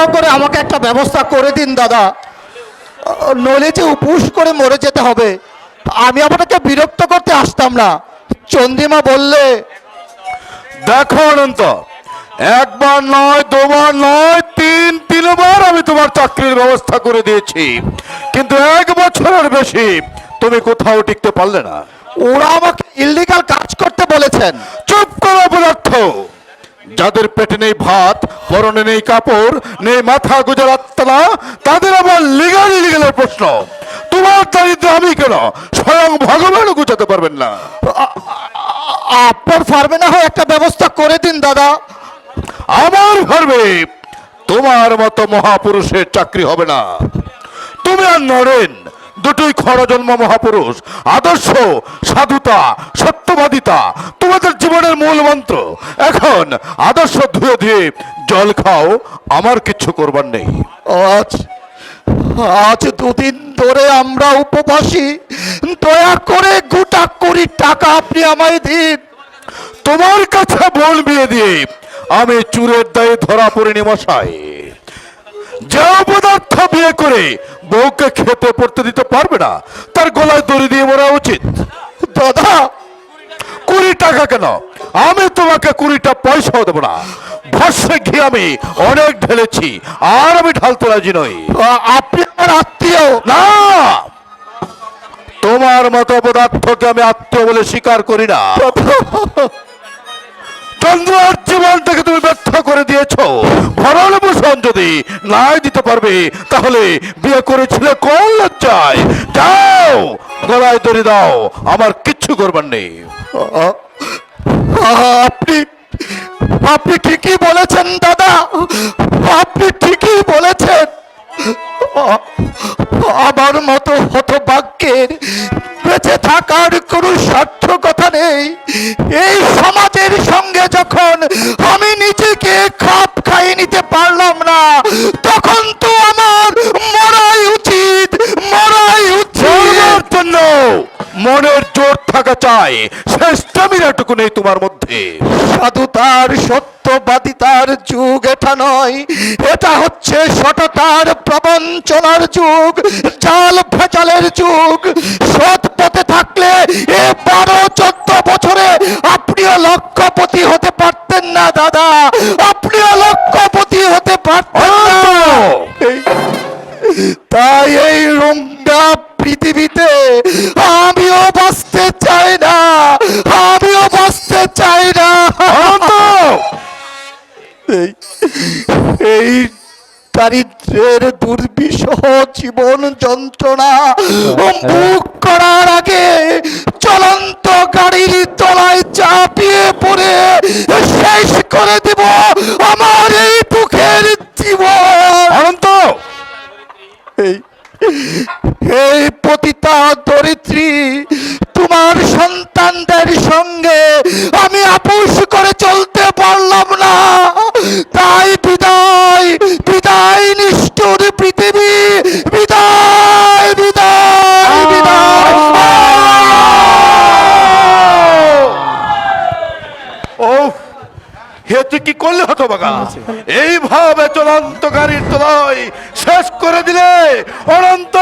দয়া করে আমাকে একটা ব্যবস্থা করে দিন দাদা, নইলে যে উপোস করে মরে যেতে হবে। আমি আপনাকে বিরক্ত করতে আসতাম না। চন্দ্রিমা বললে, দেখো অনন্ত, একবার নয়, দুবার নয়, তিনবার আমি তোমার চাকরির ব্যবস্থা করে দিয়েছি, কিন্তু 1 বছরের বেশি তুমি কোথাও টিকতে পারলে না। ওরা আমাকে ইল্লিগাল কাজ করতে বলেছেন। চুপ করো পদার্থ! যাদের পেটে নেই ভাত, পরনে নেই কাপড়, নেই মাথা গোজার আত্মা, তাদের আবার লিগাল ইলিগালের প্রশ্ন। তোমার দারিদ্র আমি কেন, স্বয়ং ভগবানও গুছাতে পারবেন না। আপনার ফার্মে না হয় একটা ব্যবস্থা করে দিন দাদা। আমার ভাবে তোমার মতো মহাপুরুষের চাকরি হবে না। তুমি আর নরেন দুটোই খরজন্ম মহাপুরুষ। আদর্শ, সাধুতা, সত্যবাদিতা তোমাদের জীবনের মূল মন্ত্র। এখন আদর্শ ধুয়ে ধুয়ে জল খাও, আমার কিচ্ছু করবার নেই। আজ আজ 2 দিন ধরে আমরা উপবাসী। দয়া করে গোটা 20 টাকা আপনি আমায় দিন। তোমার কাছে বোন বিয়ে দিয়ে আমি চুরের দায়ে ধরা পড়িনি মশাই। যে পদার্থ বিয়ে করে বউকে খেতে পড়তে দিতে পারবে না, তার গলায় দড়ি দিয়ে মরা উচিত। দাদা 20 টাকা কেন, আমি তোমাকে 20টা পয়সাও দেবো না। ভস্যে ঘি আমি অনেক ঢেলেছি, আর আমি ঢালতে রাজি নই। আপনি আমার আত্মীয়। না, তোমার মতো পদার্থকে আমি আত্মীয় বলে স্বীকার করি না। চন্দ্রার জীবন থেকে তুমি ব্যর্থ করে দিয়েছো। ভরণ পোষণ যদি নাই দিতে পারবে, তাহলে বিয়ে করেছিলে কোন লজ্জায়? যাও, গলায় দড়ি দাও, আমার কিচ্ছু করবার নেই। আপনি আপনি ঠিকই বলেছেন দাদা, আপনি ঠিকই বলেছেন। আমার মতো হতভাগ্যের বেঁচে থাকার কোনো সার্থকতা নেই। এই সমাজের সঙ্গে যখন আমি নিজেকে খাপ খাইয়ে নিতে পারলাম না, তখন তো আমার মরাই উচিত, মরাই উচিত। জন্য মনের জোর থাকা চাই, শেষ স্টামিনাটুকু নেই তোমার মধ্যে। সাধুতার সত্যবাদিতার যুগ এটা নয়, এটা হচ্ছে সততার প্রবঞ্চনার যুগ, জাল ভেজালের যুগ। সৎ পথে থাকলে এ 12-14 বছরে আপনিও লক্ষপতি হতে পারতেন না দাদা, আপনিও লক্ষপতি হতে পারতেন না। তাই এই রঙা পৃথিবীতে আমিও বাঁচতে চাই না, আমিও বাঁচতে চাই না। এই দারিদ্রের দুর্বিষহ জীবন যন্ত্রণা মুখ করার আগে চলন্ত গাড়ির তলায় চাপিয়ে পড়ে শেষ করে দেব আমার এই দুঃখের জীবন। অনন্ত, এই পতিতা দরিদ্রী তোমার সন্তানদের সঙ্গে আমি আপোষ করে চলতে পারলাম না। তাই বিদায়, বিদায় নিষ্ঠুর পৃথিবী, বিদায়, বিদায়, বিদায়। ও হে, তুই কি করলে হতভাগা? এইভাবে চলন্ত গাড়ির তলায় শেষ করে দিলে অনন্ত।